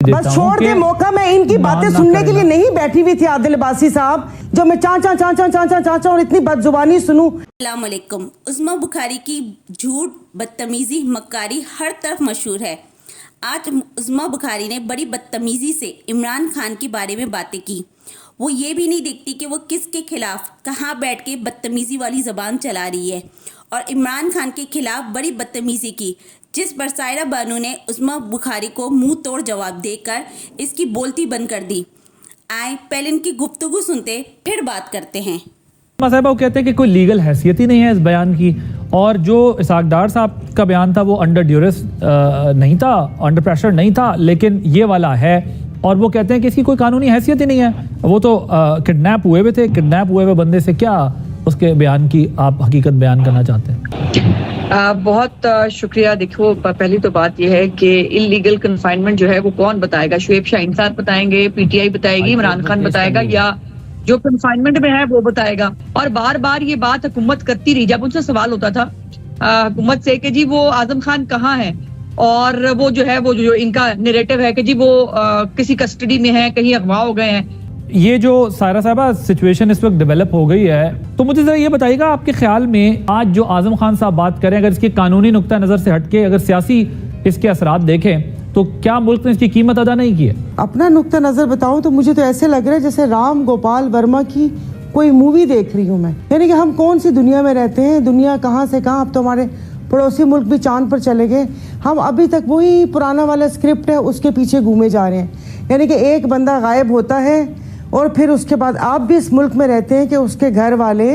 देता हूं। बस छोड़ दे मौका, मैं इनकी बातें सुनने के लिए नहीं बैठी हुई थी आदिल अब्बासी साहब, जो मैं चाचा और इतनी बदजुबानी सुनूं। अस्सलाम वालेकुम। उस्मा बुखारी की झूठ, बदतमीजी, मक्कारी हर तरफ मशहूर है। आज उस्मा बुखारी ने बड़ी बदतमीजी से इमरान खान के बारे में बातें की। वो ये भी नहीं देखती कि वो किसके खिलाफ कहाँ बैठ के बदतमीजी वाली ज़बान चला रही है, और इमरान खान के खिलाफ बड़ी बदतमीजी की, जिस पर सायरा बानू ने उस्मा बुखारी को मुंह तोड़ जवाब देकर इसकी बोलती बंद कर दी। आए पहले इनकी गुफ्तगू सुनते फिर बात करते हैं। साहब वो कहते हैं कि कोई लीगल हैसियत ही नहीं है इस बयान की, और जो इसाक डार साहब का बयान था वो अंडर ड्यूरेस नहीं था, अंडर प्रेशर नहीं था, लेकिन ये वाला है। और वो कहते हैं कि इसकी कोई कानूनी हैसियत ही नहीं है, वो तो किडनैप हुए हुए थे, किडनैप हुए हुए बंदे से क्या उसके बयान की आप हकीकत बयान करना चाहते हैं? बहुत शुक्रिया। देखो, पहली तो बात यह है कि इलीगल कन्फाइनमेंट जो है वो कौन बताएगा? शुएब शाहीन साहब बताएंगे, पीटीआई बताएगी, इमरान खान बताएगा, या जो कन्फाइनमेंट में है वो बताएगा? और बार बार ये बात हुकूमत करती रही। जब उनसे सवाल होता था हुकूमत से कि जी वो आजम खान कहाँ है, और वो जो है वो जो इनका नैरेटिव है कि जी वो किसी कस्टडी में है, कहीं अगवा हो गए हैं। ये जो सायरा साहबा सिचुएशन इस वक्त डेवलप हो गई है, तो मुझे जरा ये बताइएगा आपके ख्याल में आज जो आजम खान साहब बात करें, अगर इसकी कानूनी नुक्ता नज़र से हटके अगर सियासी इसके असरात देखें, तो क्या मुल्क ने इसकी कीमत अदा नहीं की है? अपना नुक्ता नज़र बताऊं तो मुझे तो ऐसे लग रहा है जैसे राम गोपाल वर्मा की कोई मूवी देख रही हूँ मैं। यानी कि हम कौन सी दुनिया में रहते हैं, दुनिया कहाँ से कहाँ। अब तो हमारे पड़ोसी मुल्क भी चांद पर चले गए, हम अभी तक वही पुराना वाला स्क्रिप्ट है उसके पीछे घूमे जा रहे हैं। यानी कि एक बंदा गायब होता है और फिर उसके बाद आप भी इस मुल्क में रहते हैं कि उसके घर वाले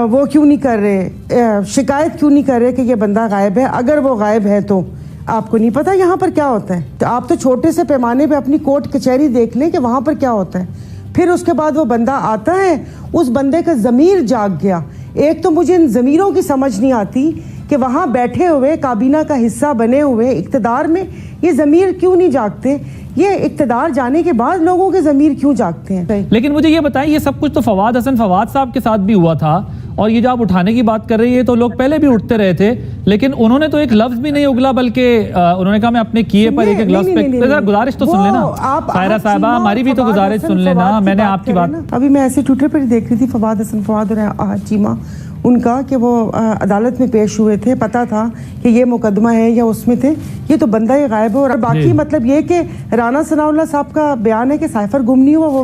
वो क्यों नहीं कर रहे, शिकायत क्यों नहीं कर रहे कि ये बंदा गायब है। अगर वो गायब है तो आपको नहीं पता यहाँ पर क्या होता है, तो आप तो छोटे से पैमाने पे अपनी कोर्ट कचहरी देख लें कि वहाँ पर क्या होता है। फिर उसके बाद वो बंदा आता है, उस बंदे का ज़मीर जाग गया। एक तो मुझे इन ज़मीरों की समझ नहीं आती कि वहाँ बैठे हुए काबीना का हिस्सा बने हुए इक़्तिदार में ये ज़मीर क्यों नहीं जागते, ये इक़्तिदार जाने के बाद लोगों के ज़मीर क्यों जागते हैं। लेकिन मुझे ये बताएं, ये सब कुछ तो फवाद हसन फवाद साहब के साथ भी हुआ था, और ये जो आप उठाने की बात कर रही है तो लोग पहले भी उठते रहे थे, लेकिन उन्होंने तो एक लफ्ज भी नहीं उगला, बल्कि उन्होंने कहा मैं अपने किए पर एक लफ्ज पे। गुजारिश तो सुन लेना सायरा साहबा, हमारी भी तो गुजारिश सुन लेना। मैंने आपकी बात अभी मैं ऐसे ट्विटर पर देख रही थी, फवाद हसन फवाद और चीमा उनका कि वो अदालत में पेश हुए थे, पता था कि ये मुकदमा है या उसमें थे, ये तो बंदा ही गायब है। और बाकी मतलब ये कि राना सनाउल्लाह साहब का बयान है कि साइफर गुम नहीं हुआ, वो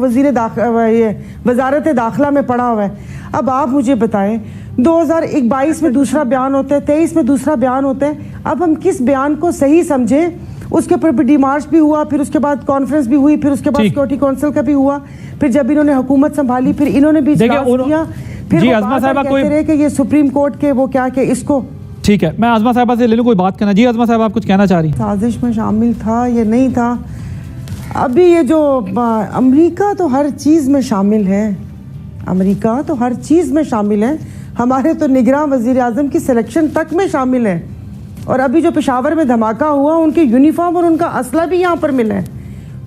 वजारत दाखिला में पड़ा हुआ है। अब आप मुझे बताएं, 2022 में दूसरा बयान होता है, 23 में दूसरा बयान होता है। अब हम किस बयान को सही समझें? उसके ऊपर डिमार्च भी हुआ, फिर उसके बाद कॉन्फ्रेंस भी हुई, फिर उसके बाद सिक्योरिटी काउंसिल का भी हुआ, फिर जब इन्होंने हुकूमत संभाली फिर इन्होंने भी किया, फिर आज़मा साहबा कोई रहे कि ये सुप्रीम कोर्ट के वो क्या कि इसको। ठीक है, मैं आज़मा साहबा से ले लूं कोई बात करना। जी आज़मा साहब, आप कुछ कहना चाह रही हैं? साजिश में शामिल था या नहीं था? अभी ये जो अमेरिका तो हर चीज़ में शामिल है, अमेरिका तो हर चीज़ में शामिल है, हमारे तो निगरान वज़ीर आज़म की सिलेक्शन तक में शामिल है। और अभी जो पेशावर में धमाका हुआ, उनके यूनिफॉर्म और उनका असला भी यहाँ पर मिला है।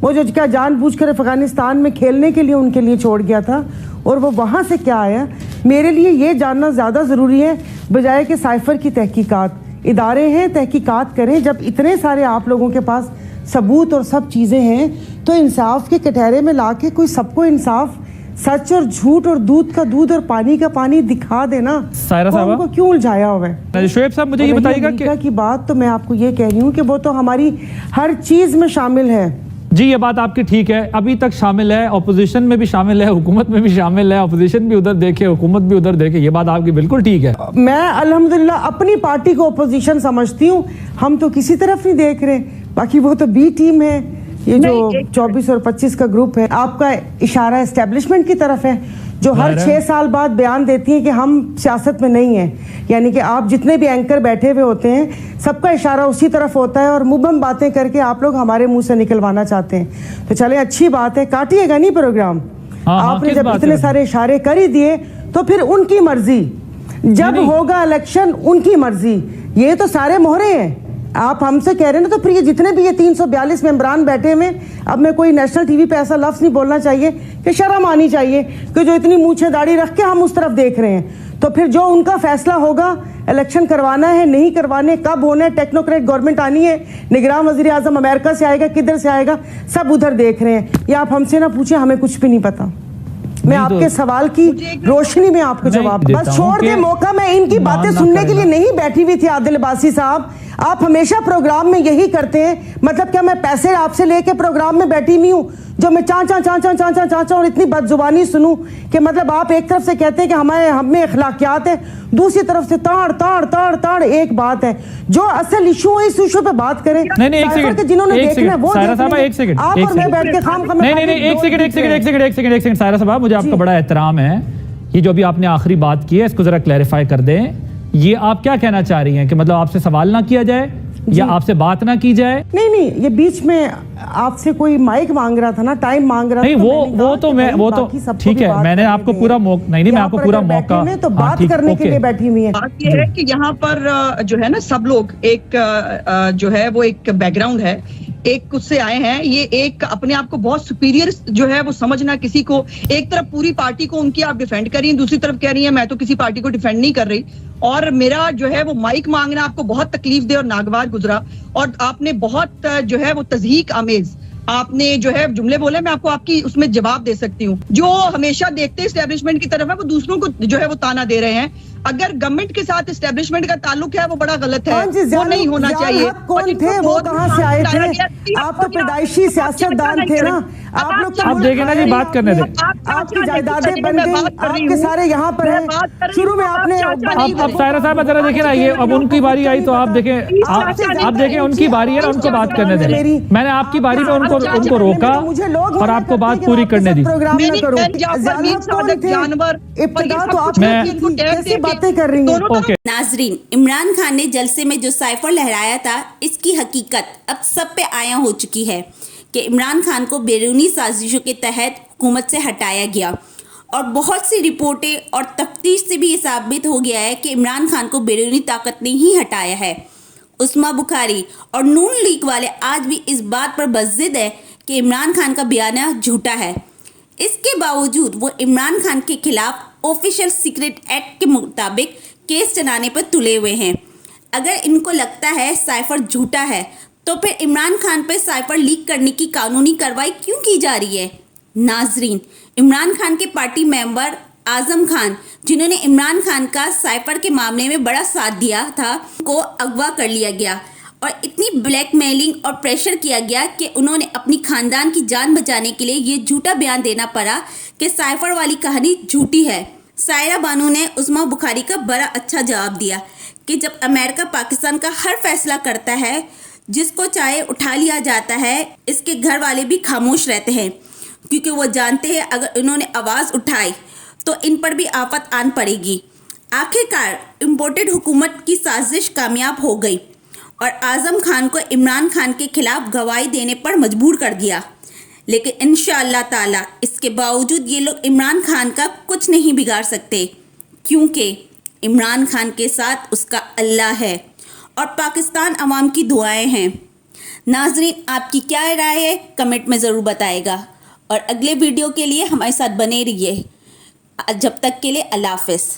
वो जो क्या जानबूझकर अफगानिस्तान में खेलने के लिए उनके लिए छोड़ गया था, और वो वहाँ से क्या आया, मेरे लिए ये जानना ज़्यादा ज़रूरी है बजाय कि साइफर की तहकीकात। इदारे हैं, तहकीकात करें। जब इतने सारे आप लोगों के पास सबूत और सब चीज़ें हैं, तो इंसाफ के कटहरे में ला के कोई सबको इंसाफ, सच और झूठ और दूध का दूध और पानी का पानी दिखा देना। सायरा साहब को क्यों उलझाया हुआ है? शुएब साहब, मुझे ये बताइएगा की बात तो मैं आपको ये कह रही हूँ कि वो तो हमारी हर चीज़ में शामिल है। जी, ये बात आपकी ठीक है, अभी तक शामिल है, अपोजिशन में भी शामिल है, हुकूमत में भी शामिल है, अपोजिशन भी उधर देखे, हुकूमत भी उधर देखे, ये बात आपकी बिल्कुल ठीक है। मैं अल्हम्दुलिल्लाह अपनी पार्टी को अपोजिशन समझती हूँ, हम तो किसी तरफ नहीं देख रहे, बाकी वो तो बी टीम है। ये जो 24 और 25 का ग्रुप है, आपका इशारा एस्टेब्लिशमेंट की तरफ है, जो हर 6 साल बाद बयान देती है कि हम सियासत में नहीं हैं। यानी कि आप जितने भी एंकर बैठे हुए होते हैं, सबका इशारा उसी तरफ होता है, और मुबहम बातें करके आप लोग हमारे मुंह से निकलवाना चाहते हैं। तो चले, अच्छी बात है, काटिएगा नहीं प्रोग्राम। आपने जब इतने सारे इशारे कर ही दिए तो फिर उनकी मर्जी, जब होगा इलेक्शन उनकी मर्जी। ये तो सारे मोहरे हैं। आप हमसे कह रहे हैं ना, तो फिर ये जितने भी ये 342 मेंबरान बैठे हुए, अब मैं कोई नेशनल टीवी पे ऐसा लफ्ज़ नहीं बोलना चाहिए कि शर्म आनी चाहिए कि जो इतनी मूछें दाढ़ी रख के हम उस तरफ देख रहे हैं। تو پھر جو ان کا فیصلہ ہوگا الیکشن کروانا ہے نہیں کروانے کب ہونا ہے ٹیکنوکریٹ گورنمنٹ آنی ہے نگراں وزیر اعظم امریکہ سے آئے گا کدھر سے آئے گا سب ادھر دیکھ رہے ہیں یہ آپ ہم سے نہ پوچھیں ہمیں کچھ بھی نہیں پتا میں آپ کے سوال کی روشنی میں آپ کو جواب بس چھوڑ دیں موقع میں ان کی باتیں سننے کے لیے نہیں بیٹھی ہوئی تھی عادل عباسی صاحب آپ ہمیشہ پروگرام میں یہی کرتے ہیں مطلب کیا میں پیسے آپ سے لے کے پروگرام میں بیٹھی نہیں ہوں جو میں چاچا اور اتنی بد زبانی سنوں کہ مطلب آپ ایک طرف سے کہتے ہیں کہ ہم میں اخلاقیات ہیں دوسری طرف سے تاڑ ایک بات ہے جو اصل ایشو ہے اس ایشو پہ بات کریں جنہوں نے دیکھنا ہے وہ آپ اور میں بیٹھ کے ایک سیکنڈ سائرہ صاحب مجھے آپ کا بڑا احترام ہے یہ جو بھی آپ نے آخری بات کی ہے اس کو ذرا کلیریفائی کر دیں یہ آپ کیا کہنا چاہ رہی ہیں کہ مطلب آپ سے سوال نہ کیا جائے یا آپ سے بات نہ کی جائے نہیں یہ بیچ میں آپ سے کوئی مائک مانگ رہا تھا نا ٹائم مانگ رہا تھا وہ تو ٹھیک ہے میں نے آپ کو پورا موقع نہیں میں آپ کو پورا موقع تو بات کرنے کے لیے بیٹھی ہوئی ہے بات یہ ہے کہ یہاں پر جو ہے نا سب لوگ ایک جو ہے وہ ایک بیک گراؤنڈ ہے ایک اس سے آئے ہیں یہ ایک اپنے آپ کو بہت سپیریئر جو ہے وہ سمجھنا کسی کو ایک طرف پوری پارٹی کو ان کی آپ ڈیفینڈ کر رہی ہیں دوسری طرف کہہ رہی ہیں میں تو کسی پارٹی کو ڈیفینڈ نہیں کر رہی اور میرا جو ہے وہ مائک مانگنا آپ کو بہت تکلیف دہ اور ناگوار گزرا اور آپ نے بہت جو ہے وہ تضحیق آمیز آپ نے جو ہے جملے بولے میں آپ کو آپ کی اس میں جواب دے سکتی ہوں جو ہمیشہ دیکھتے اسٹیبلشمنٹ کی طرف ہے وہ دوسروں کو جو ہے وہ تانا دے رہے ہیں اگر گورنمنٹ کے ساتھ اسٹیبلشمنٹ کا تعلق ہے وہ بڑا غلط ہے وہ نہیں ہونا چاہیے کون تھے وہ کہاں سے آئے تھے آپ تو پیدائشی سیاستدان تھے نا آپ لوگ آپ دیکھیں نا جی بات کرنے دیں آپ کی جائیدادیں بن گئی آپ کے سارے یہاں پر ہیں شروع میں آپ نے اب سائرہ صاحب ذرا دیکھیں نا یہ اب ان کی باری آئی تو آپ دیکھیں ان کی باری ہے نا ان کو بات کرنے دیں میں نے آپ کی باری میں ان کو روکا اور آپ کو بات پوری کرنے دی ناظرین عمران خان نے جلسے میں جو سائفر لہرایا تھا اس کی حقیقت اب سب پہ آیا ہو چکی ہے کہ عمران خان کو بیرونی سازشوں کے تحت حکومت سے ہٹایا گیا اور بہت سی رپورٹیں اور تفتیش سے بھی یہ ثابت ہو گیا ہے کہ عمران خان کو بیرونی طاقت نے ہی ہٹایا ہے عثمہ بخاری اور نون لیگ والے آج بھی اس بات پر بضد ہے کہ عمران خان کا بیانیہ جھوٹا ہے اس کے باوجود وہ عمران خان کے خلاف آفیشل سیکرٹ ایکٹ کے مطابق کیس چلانے پر تلے ہوئے ہیں اگر ان کو لگتا ہے سائفر جھوٹا ہے تو پھر عمران خان پہ سائفر لیک کرنے کی قانونی کارروائی کیوں کی جا رہی ہے ناظرین عمران خان کے پارٹی ممبر اعظم خان جنہوں نے عمران خان کا سائفر کے معاملے میں بڑا ساتھ دیا تھا کو اغوا کر لیا گیا اور اتنی بلیک میلنگ اور پریشر کیا گیا کہ انہوں نے اپنی خاندان کی جان بچانے کے لیے یہ جھوٹا بیان دینا پڑا کہ سائفر والی کہانی جھوٹی ہے سائرہ بانو نے عثمہ بخاری کا بڑا اچھا جواب دیا کہ جب امریکہ پاکستان کا ہر فیصلہ کرتا ہے جس کو چاہے اٹھا لیا جاتا ہے اس کے گھر والے بھی خاموش رہتے ہیں کیونکہ وہ جانتے ہیں اگر انہوں نے آواز اٹھائی تو ان پر بھی آفت آن پڑے گی آخرکار امپورٹڈ حکومت کی سازش کامیاب ہو گئی اور اعظم خان کو عمران خان کے خلاف گواہی دینے پر مجبور کر دیا لیکن انشاءاللہ تعالی اس کے باوجود یہ لوگ عمران خان کا کچھ نہیں بگاڑ سکتے کیونکہ عمران خان کے ساتھ اس کا اللہ ہے اور پاکستان عوام کی دعائیں ہیں ناظرین آپ کی کیا رائے ہے کمنٹ میں ضرور بتائے گا اور اگلے ویڈیو کے لیے ہمارے ساتھ بنے رہیے جب تک کے لیے اللہ حافظ